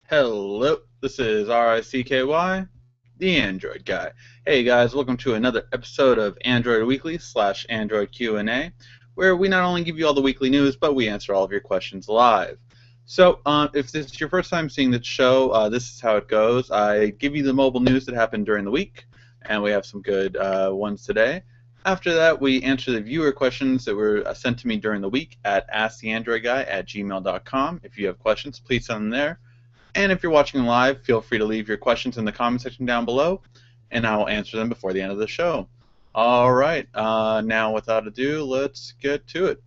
Hello, this is RICKY, the Android guy. Hey guys, welcome to another episode of Android Weekly / Android Q&A, where we not only give you all the weekly news, but we answer all of your questions live. So, if this is your first time seeing the show, this is how it goes. I give you the mobile news that happened during the week, and we have some good ones today. After that, we answer the viewer questions that were sent to me during the week at asktheandroidguy@gmail.com. If you have questions, please send them there. And if you're watching live, feel free to leave your questions in the comment section down below, and I will answer them before the end of the show. All right, now without ado, let's get to it.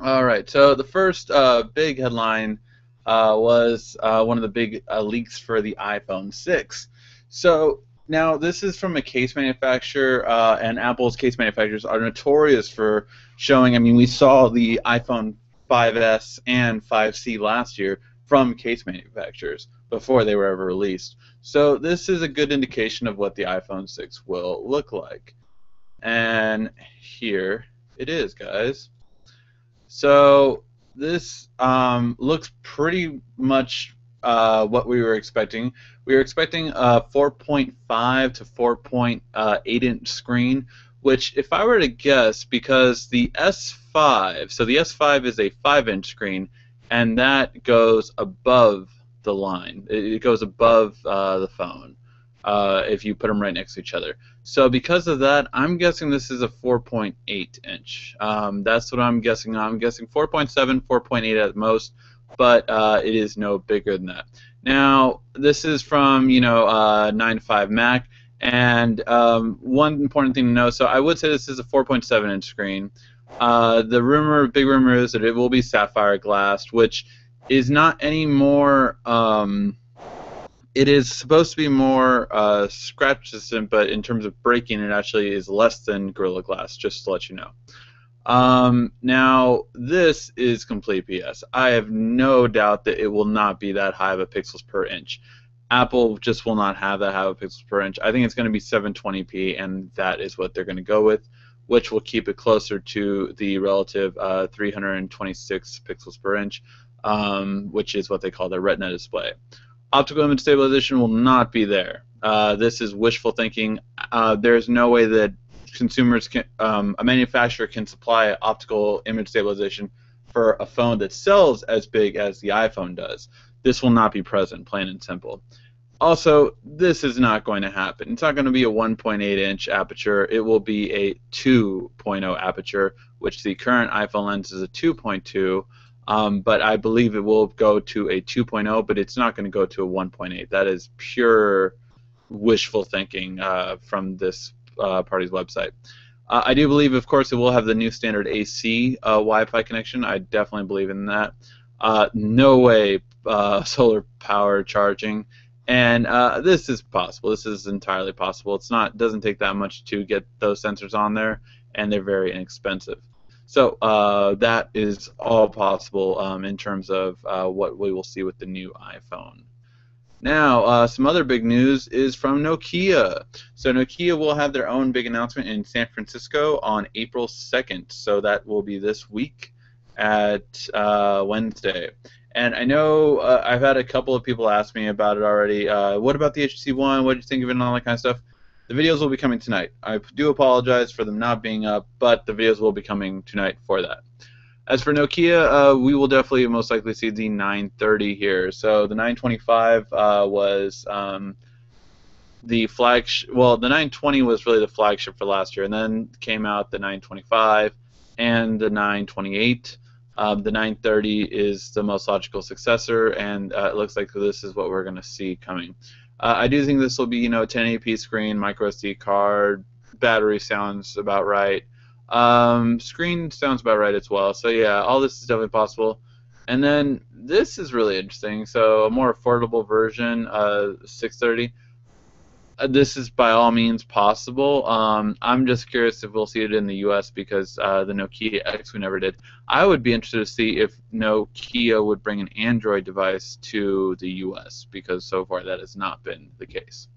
All right, so the first big headline was one of the big leaks for the iPhone 6. So now this is from a case manufacturer, and Apple's case manufacturers are notorious for showing. I mean, we saw the iPhone 5S and 5C last year from case manufacturers before they were ever released. So this is a good indication of what the iPhone 6 will look like. And here it is, guys. So this looks pretty much what we were expecting. We were expecting a 4.5 to 4.8 inch screen, which, if I were to guess, because the S5, so the S5 is a 5-inch screen, and that goes above the line. It goes above the phone if you put them right next to each other. So because of that, I'm guessing this is a 4.8 inch. That's what I'm guessing. I'm guessing 4.7, 4.8 at most, but it is no bigger than that. Now, this is from 9 to 5 Mac, and one important thing to know. So I would say this is a 4.7 inch screen. The big rumor is that it will be sapphire glass, which is not any more. It is supposed to be more scratch resistant, but in terms of breaking, it actually is less than Gorilla Glass, just to let you know. Now, this is complete BS. I have no doubt that it will not be that high of a pixels per inch. Apple just will not have that high of a pixels per inch. I think it's going to be 720p, and that is what they're going to go with, which will keep it closer to the relative 326 pixels per inch, which is what they call their Retina display. Optical image stabilization will not be there. This is wishful thinking. There's no way that consumers can, a manufacturer can supply optical image stabilization for a phone that sells as big as the iPhone does. This will not be present, plain and simple. Also, this is not going to happen. It's not going to be a 1.8 inch aperture. It will be a 2.0 aperture, which the current iPhone lens is a 2.2. But I believe it will go to a 2.0, but it's not going to go to a 1.8. That is pure wishful thinking from this party's website. I do believe, of course, it will have the new standard AC Wi-Fi connection. I definitely believe in that. No way solar power charging. And this is possible. This is entirely possible. Doesn't take that much to get those sensors on there, and they're very inexpensive. So that is all possible in terms of what we will see with the new iPhone. Now, some other big news is from Nokia. So Nokia will have their own big announcement in San Francisco on April 2nd. So that will be this week at Wednesday. And I know I've had a couple of people ask me about it already. What about the HTC One? What did you think of it and all that kind of stuff? The videos will be coming tonight. I do apologize for them not being up, but the videos will be coming tonight for that. As for Nokia, we will definitely most likely see the 930 here. So the 925 was the flagship. Well, the 920 was really the flagship for last year, and then came out the 925 and the 928. The 930 is the most logical successor, and it looks like this is what we're going to see coming. I do think this will be, 1080p screen, micro SD card, battery sounds about right. Screen sounds about right as well. So yeah, all this is definitely possible. And then this is really interesting. So a more affordable version, 630. This is by all means possible. I'm just curious if we'll see it in the U.S. because the Nokia X we never did. I would be interested to see if Nokia would bring an Android device to the U.S. because so far that has not been the case.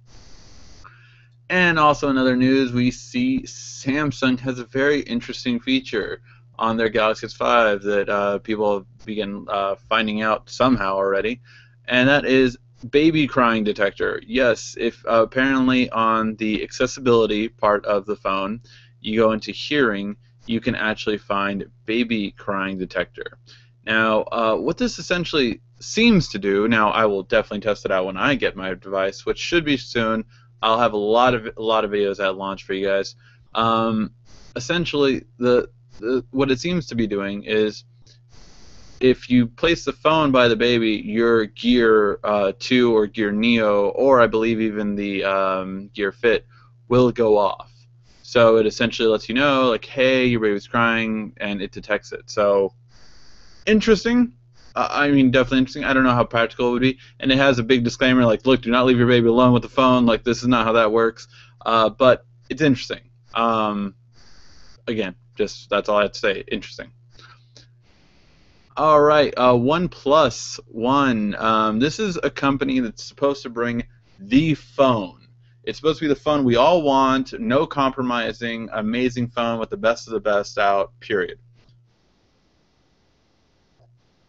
And also in other news, we see Samsung has a very interesting feature on their Galaxy S5 that people have begun finding out somehow already. and that is baby crying detector. Yes, if apparently on the accessibility part of the phone, you go into hearing, you can actually find baby crying detector. Now, what this essentially seems to do, now I will definitely test it out when I get my device, which should be soon. I'll have a lot of videos at launch for you guys. Essentially, what it seems to be doing is if you place the phone by the baby, your Gear 2 or Gear Neo, or I believe even the Gear Fit, will go off. So it essentially lets you know, like, hey, your baby's crying, and it detects it. So interesting. I mean, definitely interesting. I don't know how practical it would be. And it has a big disclaimer, like, look, do not leave your baby alone with the phone. Like, this is not how that works. But it's interesting. Again, just that's all I have to say. Interesting. All right, OnePlus One. This is a company that's supposed to bring the phone. It's supposed to be the phone we all want, no compromising, amazing phone with the best of the best out, period.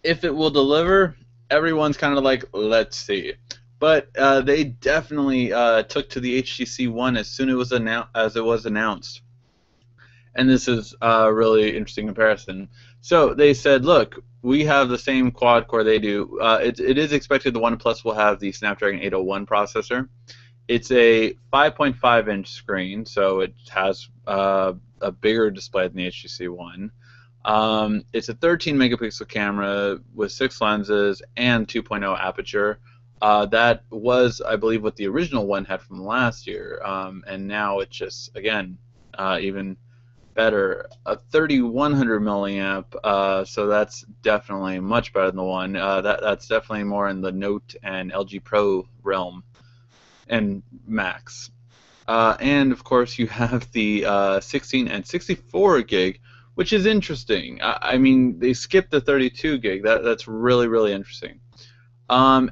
If it will deliver, everyone's kind of like, let's see. But they definitely took to the HTC One as soon as it was announced. And this is a really interesting comparison. So they said, look, we have the same quad core they do. It is expected the OnePlus will have the Snapdragon 801 processor. It's a 5.5-inch screen, so it has a bigger display than the HTC One. It's a 13 megapixel camera with 6 lenses and 2.0 aperture. That was, I believe, what the original one had from last year, and now it's just, again, even better. A 3100 milliamp, so that's definitely much better than the one. That's definitely more in the Note and LG Pro realm and Max. And of course, you have the 16 and 64 gig, which is interesting. I mean, they skipped the 32 gig. That's really, really interesting. And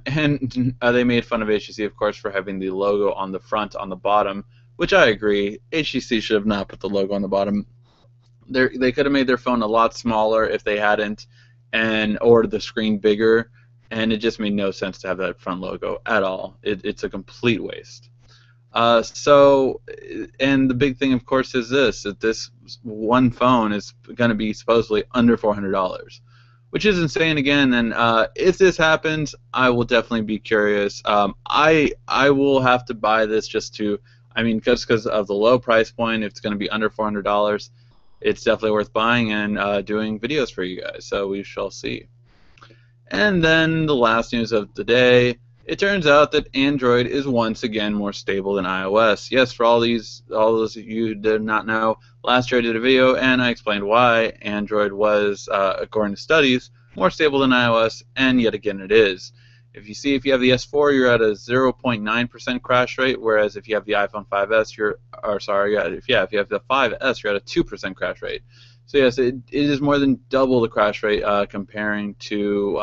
they made fun of HTC, of course, for having the logo on the front, on the bottom, which I agree. HTC should have not put the logo on the bottom. They could have made their phone a lot smaller if they hadn't, or the screen bigger, and it just made no sense to have that front logo at all. It's a complete waste. And the big thing, of course, is that this one phone is going to be supposedly under $400, which is insane again. And if this happens, I will definitely be curious. I will have to buy this just to, I mean, just because of the low price point. If it's going to be under $400, it's definitely worth buying and doing videos for you guys. So we shall see. And then the last news of the day. It turns out that Android is once again more stable than iOS. Yes, for all those of you who did not know, last year I did a video and I explained why Android was, according to studies, more stable than iOS, and yet again it is. If you have the S4, you're at a 0.9% crash rate, whereas if you have the iPhone 5S, if you have the 5S, you're at a 2% crash rate. So yes, it is more than double the crash rate comparing to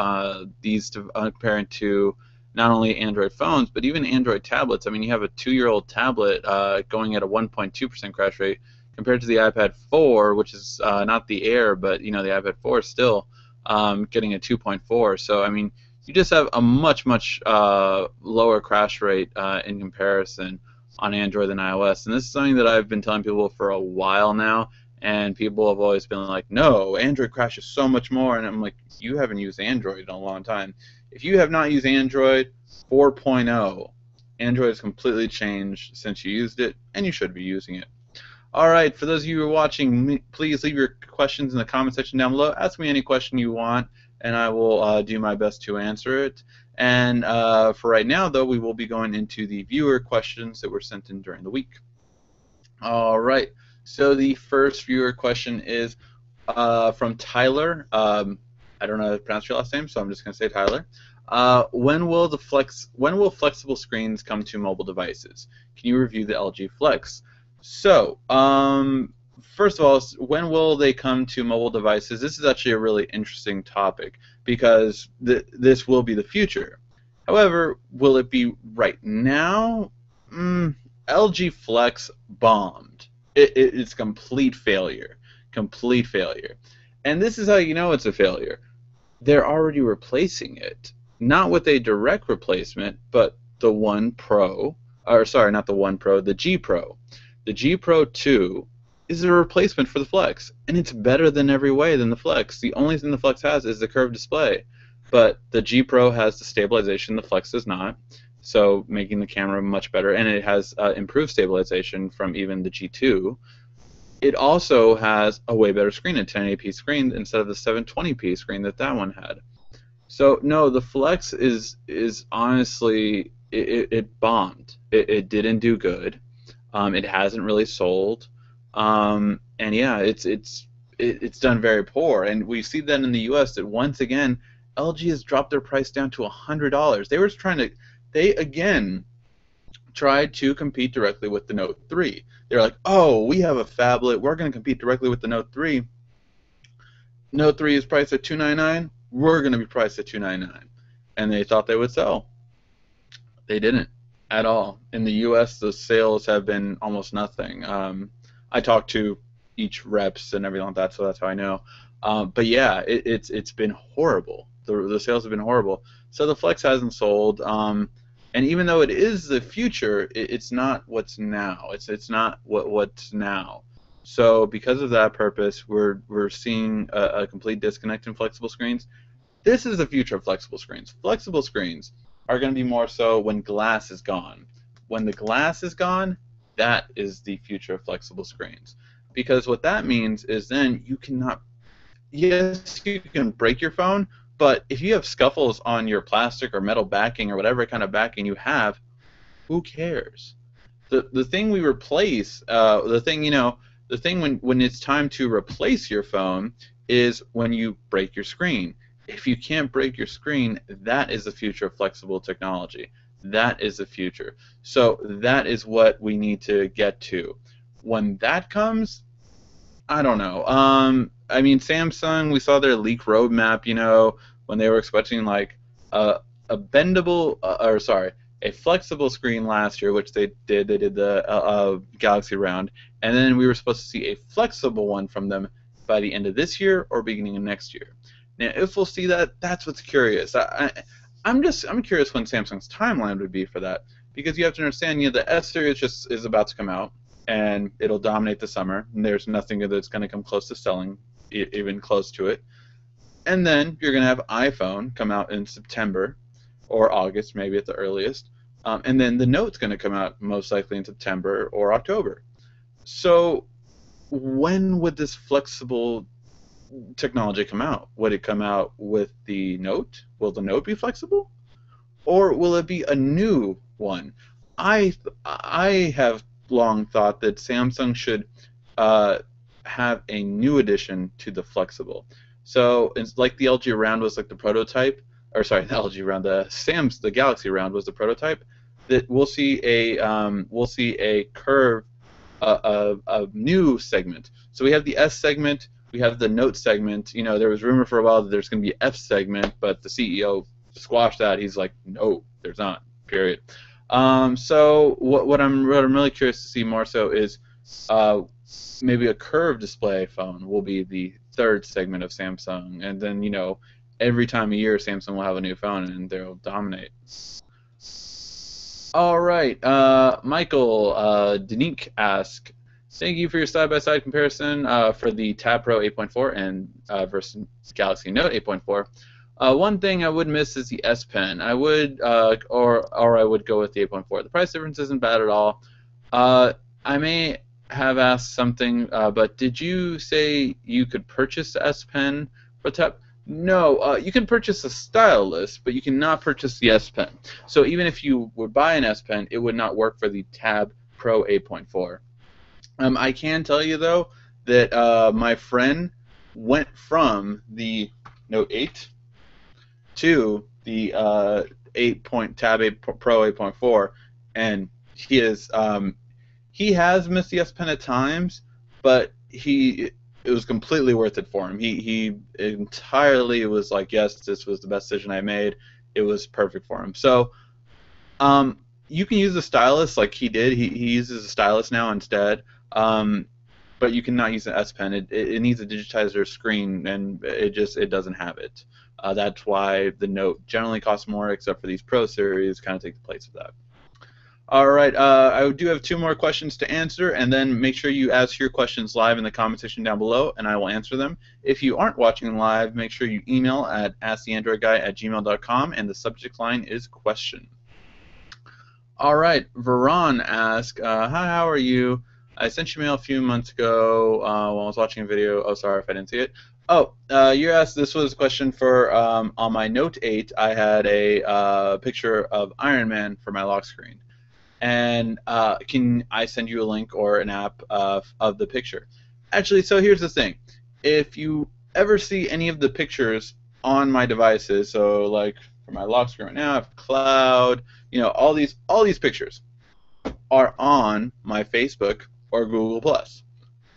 not only Android phones, but even Android tablets. I mean, you have a 2-year-old tablet going at a 1.2% crash rate compared to the iPad 4, which is not the Air, but the iPad 4 is still getting a 2.4. So I mean, you just have a much lower crash rate in comparison on Android than iOS. And this is something that I've been telling people for a while now, and people have always been like, no, Android crashes so much more. And I'm like, you haven't used Android in a long time. If you have not used Android 4.0, Android has completely changed since you used it, and you should be using it. All right, for those of you who are watching, please leave your questions in the comment section down below. Ask me any question you want, and I will do my best to answer it. And for right now, though, we will be going into the viewer questions that were sent in during the week. All right, so the first viewer question is from Tyler. I don't know how to pronounce your last name, so I'm just going to say Tyler. When will flexible screens come to mobile devices? Can you review the LG Flex? So, first of all, when will they come to mobile devices? This is actually a really interesting topic because this will be the future. However, will it be right now? LG Flex bombed. It's complete failure. Complete failure. And this is how you know it's a failure. They're already replacing it. not with a direct replacement, but the One Pro, or sorry, not the One Pro, the G Pro. The G Pro 2 is a replacement for the Flex, and it's better than every way than the Flex. The only thing the Flex has is the curved display, but the G Pro has the stabilization the Flex does not, so making the camera much better, and it has improved stabilization from even the G2. It also has a way better screen, a 1080p screen instead of the 720p screen that one had. So no, the Flex is honestly it bombed. It didn't do good. It hasn't really sold, and yeah, it's done very poor. And we see that in the U.S. that once again, LG has dropped their price down to $100. They again tried to compete directly with the Note 3. They're like, oh, we have a phablet. We're going to compete directly with the Note 3. Note 3 is priced at $299. We're going to be priced at $299. And they thought they would sell. They didn't at all. In the U.S., the sales have been almost nothing. I talked to each reps and everything like that, so that's how I know. But yeah, it's been horrible. The sales have been horrible. So the Flex hasn't sold. And even though it is the future, it's not what's now. It's not what's now. So because of that purpose, we're seeing a complete disconnect in flexible screens. This is the future of flexible screens. Flexible screens are going to be more so when glass is gone. When the glass is gone, that is the future of flexible screens. Because what that means is then you cannot, yes, you can break your phone, but if you have scuffles on your plastic or metal backing or whatever kind of backing you have, who cares? The thing we replace, the thing when it's time to replace your phone is when you break your screen. If you can't break your screen, that is the future of flexible technology. That is the future. So that is what we need to get to. When that comes, I don't know. I mean, Samsung, we saw their leak roadmap, when they were expecting like a bendable, or sorry, a flexible screen last year, which they did. They did the Galaxy Round, and then we were supposed to see a flexible one from them by the end of this year or beginning of next year. Now, if we'll see that, that's what's curious. I'm curious when Samsung's timeline would be for that, because you have to understand, the S series just is about to come out, and it'll dominate the summer, and there's nothing that's going to come close to selling, even close to it. And then you're going to have iPhone come out in September or August, maybe at the earliest, and then the Note's going to come out most likely in September or October. So when would this flexible technology come out? Would it come out with the Note? Will the Note be flexible? Or will it be a new one? I have long thought that Samsung should have a new addition to the flexible. So it's like the LG Round was like the prototype, or sorry, the LG Round, the Galaxy Round was the prototype. That we'll see a curve, a new segment. So we have the S segment, we have the Note segment. There was rumor for a while that there's going to be an F segment, but the CEO squashed that. He's like, no, there's not. Period. So what I'm really curious to see more so is maybe a curved display phone will be the third segment of Samsung, and then every time a year Samsung will have a new phone and they'll dominate. All right, Michael Danique asks, thank you for your side-by-side comparison for the Tab Pro 8.4 and versus Galaxy Note 8.4. One thing I would miss is the S Pen. I would, or I would go with the 8.4. The price difference isn't bad at all. I may have asked something, but did you say you could purchase the S Pen for Tab? No, you can purchase a Stylus, but you cannot purchase the S Pen. So even if you would buy an S Pen, it would not work for the Tab Pro 8.4. I can tell you though that my friend went from the Note 8 to the Tab 8 Pro 8.4, and he has missed the S Pen at times, but it was completely worth it for him. He entirely was like, yes, this was the best decision I made. It was perfect for him. So you can use the Stylus like he did. He uses a Stylus now instead. But you cannot use an S Pen. It needs a digitizer screen, and it doesn't have it. That's why the Note generally costs more, except for these Pro series kind of take the place of that. All right, I do have 2 more questions to answer, and then make sure you ask your questions live in the comment section down below, and I will answer them. If you aren't watching live, make sure you email at asktheandroidguy@gmail.com, and the subject line is question. All right, Veron asks, hi, how are you? I sent you mail a few months ago while I was watching a video. Oh, sorry if I didn't see it. Oh, you asked, this was a question for, on my Note 8, I had a picture of Iron Man for my lock screen. And can I send you a link or an app of the picture? Actually, so here's the thing. If you ever see any of the pictures on my devices, so like for my lock screen right now, I have cloud, all these pictures are on my Facebook or Google Plus.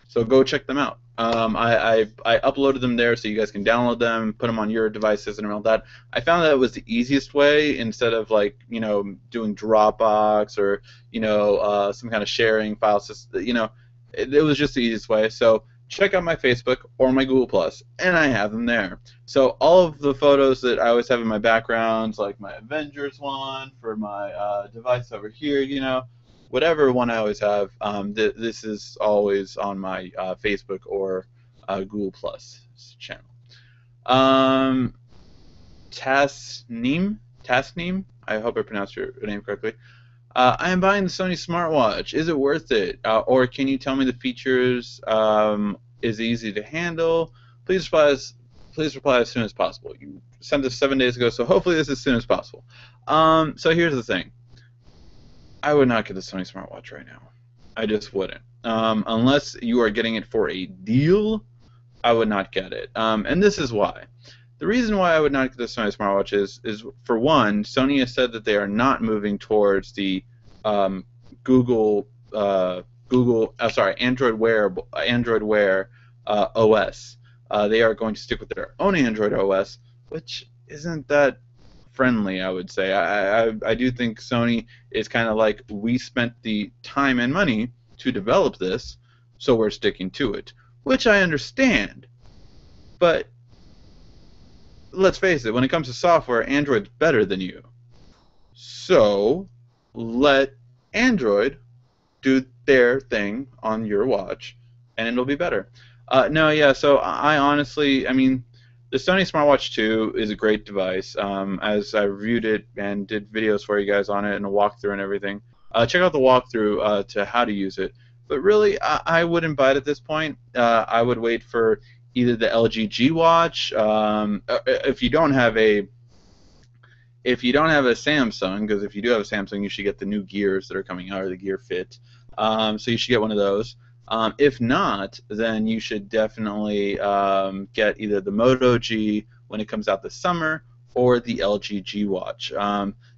So go check them out. I uploaded them there so you guys can download them, put them on your devices and all that. I found that it was the easiest way instead of doing Dropbox or some kind of sharing file system. It was just the easiest way. So check out my Facebook or my Google Plus, and I have them there. So all of the photos that I always have in my backgrounds, like my Avengers one for my device over here, whatever one I always have, this is always on my Facebook or Google Plus channel. Tasneem, I hope I pronounced your name correctly. I am buying the Sony smartwatch. Is it worth it? Or can you tell me the features? Is it easy to handle? Please reply as soon as possible. You sent this 7 days ago, so hopefully this is as soon as possible. So here's the thing. I would not get the Sony smartwatch right now. I just wouldn't. Unless you are getting it for a deal, I would not get it. And this is why. The reason why I would not get the Sony smartwatch is for one, Sony has said that they are not moving towards the Android Wear OS. They are going to stick with their own Android OS, which isn't that friendly, I would say. I do think Sony is kind of like, we spent the time and money to develop this, so we're sticking to it, which I understand. But let's face it, when it comes to software, Android's better than you. So let Android do their thing on your watch, and it'll be better. No, yeah, so I honestly, the Sony Smartwatch 2 is a great device. As I reviewed it and did videos for you guys on it and a walkthrough and everything. Check out the walkthrough to how to use it. But really, I wouldn't buy it at this point. I would wait for either the LG G Watch. If you don't have a Samsung, because if you do have a Samsung, you should get the new Gears that are coming out, or the Gear Fit. So you should get one of those. If not, then you should definitely get either the Moto G when it comes out this summer, or the LG G Watch.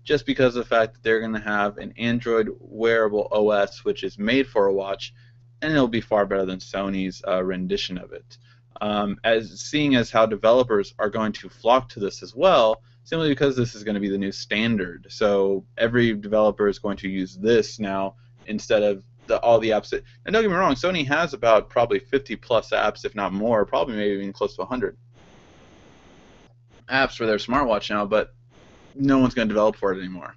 Just because of the fact that they're going to have an Android wearable OS which is made for a watch, and it'll be far better than Sony's rendition of it. Seeing as how developers are going to flock to this as well, simply because this is going to be the new standard. So every developer is going to use this now instead of all the apps that, and don't get me wrong, Sony has about probably 50 plus apps, if not more, probably maybe even close to 100 apps for their smartwatch now, but no one's going to develop for it anymore.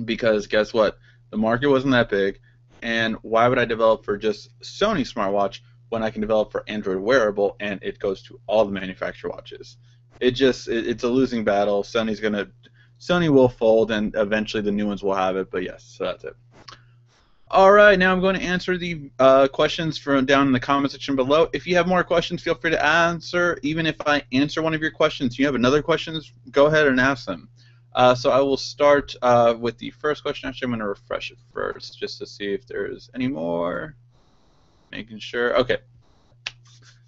Because guess what? The market wasn't that big, and why would I develop for just Sony smartwatch when I can develop for Android wearable and it goes to all the manufacturer watches? It's a losing battle. Sony will fold, and eventually the new ones will have it, but yes, so that's it. All right, now I'm going to answer the questions from down in the comment section below. If you have more questions, feel free to answer. Even if I answer one of your questions, you have another questions, go ahead and ask them. So I will start with the first question. Actually, I'm going to refresh it first just to see if there's any more. Making sure. Okay.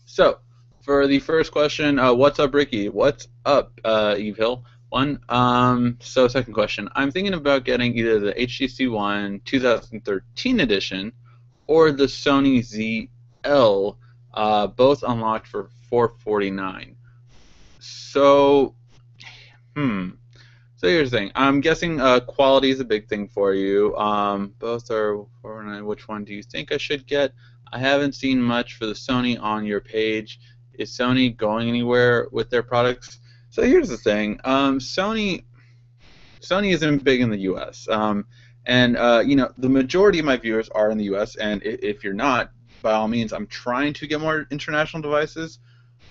So for the first question, what's up, Ricky? What's up, Eve Hill? So second question. I'm thinking about getting either the HTC One 2013 edition or the Sony ZL, both unlocked for $449. So, So here's the thing. I'm guessing quality is a big thing for you. Both are $449. Which one do you think I should get? I haven't seen much for the Sony on your page. Is Sony going anywhere with their products? So here's the thing. Sony isn't big in the U.S. And the majority of my viewers are in the U.S. And if you're not, by all means, I'm trying to get more international devices,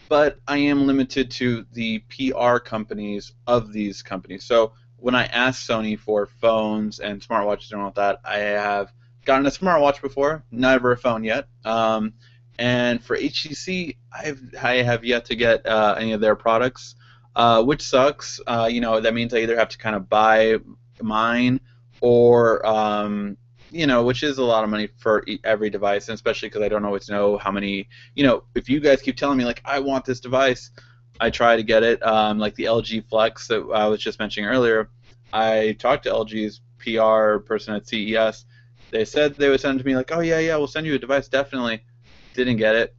but I am limited to the PR companies of these companies. So when I asked Sony for phones and smartwatches and all that, I have gotten a smartwatch before, never a phone yet. And for HTC, I have yet to get any of their products, which sucks. That means I either have to kind of buy mine or which is a lot of money for every device, and especially because I don't always know how many. If you guys keep telling me like I want this device, I try to get it. Like the LG Flex that I was just mentioning earlier, I talked to LG's PR person at CES. They said they would send it to me like, oh yeah, we'll send you a device, definitely. Didn't get it.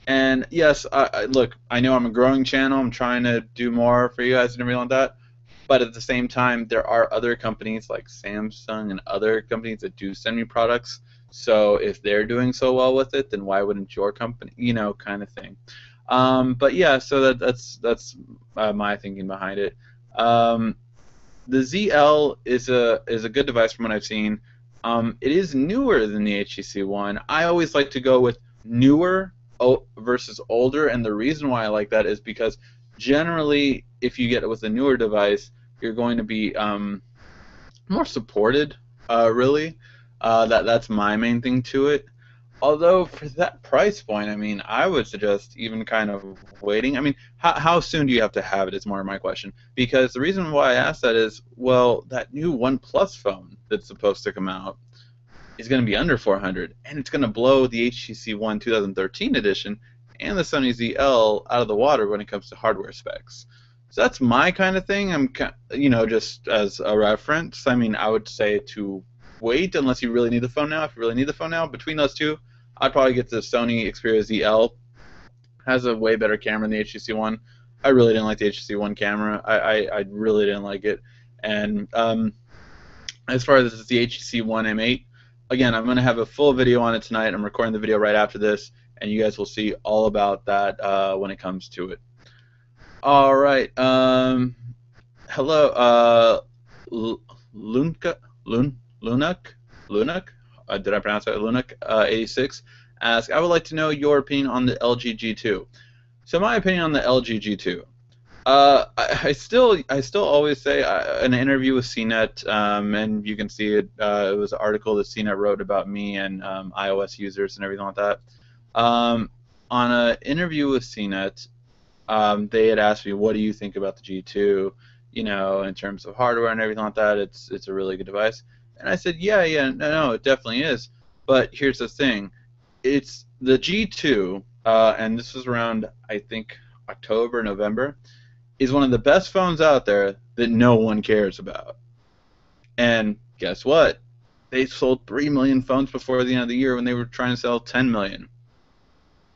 And yes, look, I know I'm a growing channel. I'm trying to do more for you guys and everything like that. But at the same time, there are other companies like Samsung and other companies that do send me products. So if they're doing so well with it, then why wouldn't your company, kind of thing. But yeah, so that's my thinking behind it. The ZL is a good device from what I've seen. It is newer than the HTC One. I always like to go with newer versus older, and the reason why I like that is because generally, if you get it with a newer device, you're going to be more supported. Really, that's my main thing to it. Although for that price point, I mean, I would suggest even kind of waiting. I mean, how soon do you have to have it is more my question. Because the reason why I asked that is, well, that new OnePlus phone that's supposed to come out is going to be under 400, and it's going to blow the HTC One 2013 edition and the Sony ZL out of the water when it comes to hardware specs. So that's my kind of thing. Just as a reference, I mean, I would say to wait unless you really need the phone now. If you really need the phone now, between those two, I'd probably get the Sony Xperia ZL. Has a way better camera than the HTC One. I really didn't like the HTC One camera. I really didn't like it. And as far as the HTC One M8, again, I'm going to have a full video on it tonight. I'm recording the video right after this, and you guys will see all about that when it comes to it. All right. Hello, Lunka, Lunuk. Did I pronounce that? Lunuk 86 asks, I would like to know your opinion on the LG G2. So my opinion on the LG G2. I still always say an interview with CNET, and you can see it. It was an article that CNET wrote about me and iOS users and everything like that. On an interview with CNET, they had asked me, "What do you think about the G2? In terms of hardware and everything like that. It's a really good device." And I said, "Yeah, no, it definitely is." But here's the thing: it's the G2, and this was around I think October, November. Is one of the best phones out there that no one cares about. And guess what? They sold 3 million phones before the end of the year when they were trying to sell 10 million.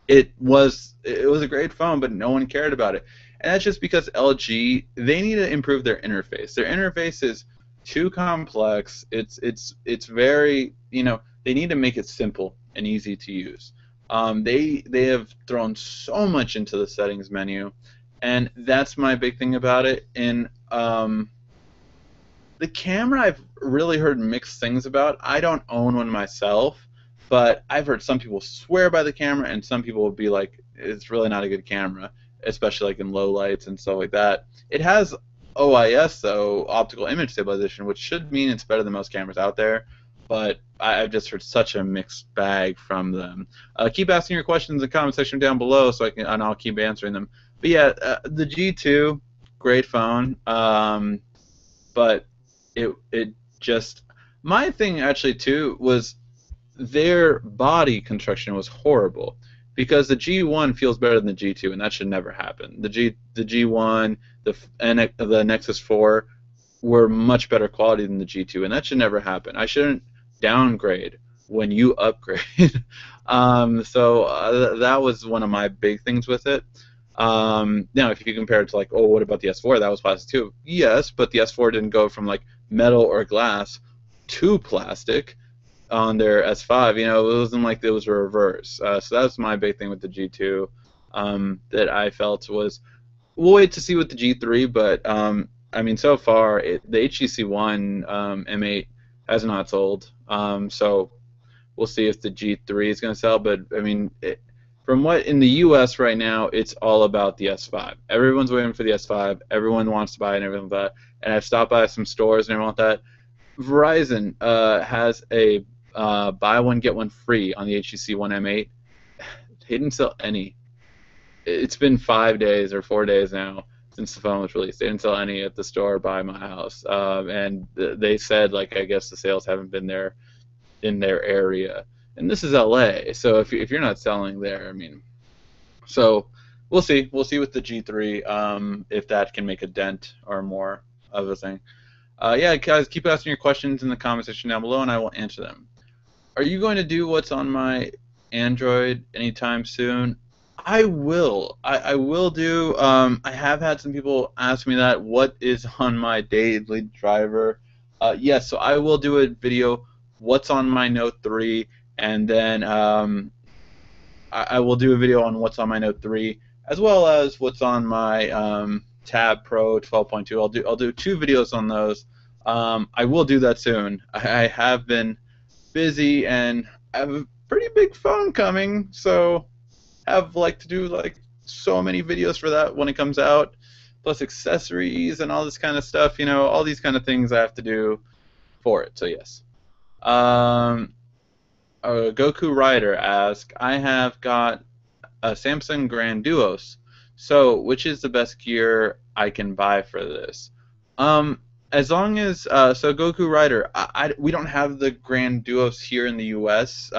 It was a great phone, but no one cared about it. And that's just because LG, they need to improve their interface. Their interface is too complex. It's very, they need to make it simple and easy to use. They have thrown so much into the settings menu. And that's my big thing about it. And the camera, I've really heard mixed things about. I don't own one myself, but I've heard some people swear by the camera, and some people will be like, it's really not a good camera, especially like in low lights and stuff like that. It has OIS, though, optical image stabilization, which should mean it's better than most cameras out there. But I've just heard such a mixed bag from them. Keep asking your questions in the comment section down below, and I'll keep answering them. But yeah, the G2, great phone. But it just, my thing actually too was their body construction was horrible, because the G1 feels better than the G2, and that should never happen. The G1, the Nexus 4 were much better quality than the G2, and that should never happen. I shouldn't downgrade when you upgrade. So that was one of my big things with it. Now, if you compare it to like, oh, what about the S4? That was plastic too. Yes, but the S4 didn't go from like metal or glass to plastic on their S5. It wasn't like it was a reverse. So that's my big thing with the G2 that I felt was we'll wait to see with the G3, but I mean, so far the HTC One M8 has not sold. So we'll see if the G3 is going to sell. But I mean, from what in the U.S. right now, it's all about the S5. Everyone's waiting for the S5. Everyone wants to buy it and everything like that. And I've stopped by some stores and everything like that. Verizon has a buy one get one free on the HTC One M8. They didn't sell any. It's been 5 days or 4 days now since the phone was released. They didn't sell any at the store by my house, and they said like I guess the sales haven't been there in their area. And this is LA, so if you're not selling there, I mean, so we'll see. We'll see with the G3 if that can make a dent or more of a thing. Yeah, guys, keep asking your questions in the comment section down below, and I will answer them. Are you going to do what's on my Android anytime soon? I will. I will do. I have had some people ask me that. What is on my daily driver? Yes, so I will do a video. What's on my Note 3, and then I will do a video on what's on my Note 3, as well as what's on my Tab Pro 12.2. I'll do 2 videos on those. I will do that soon. I have been busy and I have a pretty big phone coming, so have like to do like so many videos for that when it comes out, plus accessories and all this kind of stuff. You know, all these kind of things I have to do for it. So yes. Goku Rider asks, I have got a Samsung Grand Duos. So which is the best gear I can buy for this? As long as so Goku Rider, we don't have the Grand Duos here in the U.S.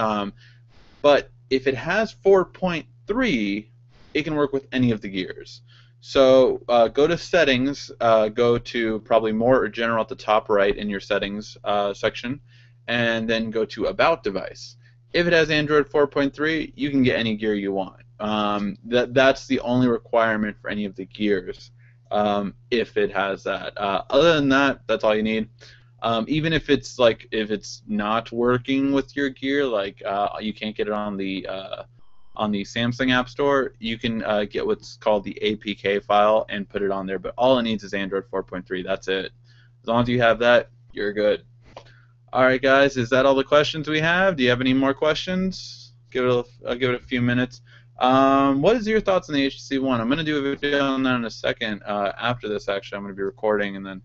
But if it has 4.3, it can work with any of the gears. So go to settings, go to probably more or general at the top right in your settings section, and then go to about device. If it has Android 4.3, you can get any gear you want. That's the only requirement for any of the gears. If it has that. Other than that, that's all you need. Even if it's not working with your gear, like you can't get it on the Samsung App Store, you can get what's called the APK file and put it on there. But all it needs is Android 4.3. That's it. As long as you have that, you're good. All right, guys, is that all the questions we have? Do you have any more questions? I'll give it a few minutes. What is your thoughts on the HTC One? I'm going to do a video on that in a second. After this, actually, I'm going to be recording and then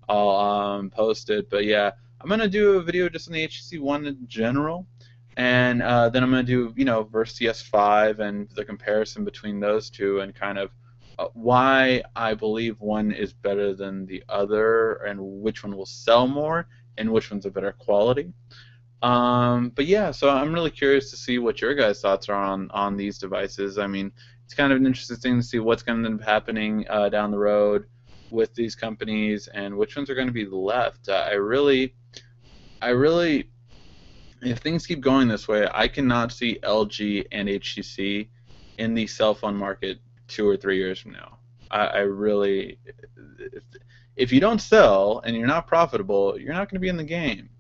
I'll post it. But yeah, I'm going to do a video just on the HTC One in general, and then I'm going to do versus the S5 and the comparison between those two and kind of why I believe one is better than the other and which one will sell more and which one's a better quality. But yeah, so I'm really curious to see what your guys' thoughts are on these devices. I mean, it's kind of an interesting thing to see what's going to end up happening down the road with these companies and which ones are going to be left. I really, if things keep going this way, I cannot see LG and HTC in the cell phone market 2 or 3 years from now. I really, if you don't sell and you're not profitable, you're not going to be in the game.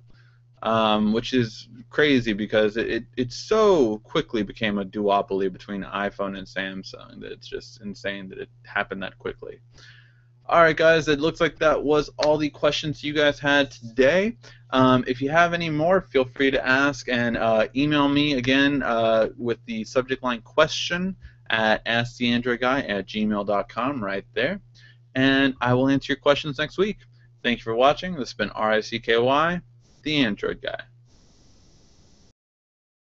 Which is crazy because it so quickly became a duopoly between iPhone and Samsung that it's just insane that it happened that quickly. Alright guys, it looks like that was all the questions you guys had today. If you have any more, feel free to ask and email me again with the subject line question at asktheandroidguy@gmail.com right there. And I will answer your questions next week. Thank you for watching. This has been RICKY, the Android Guy.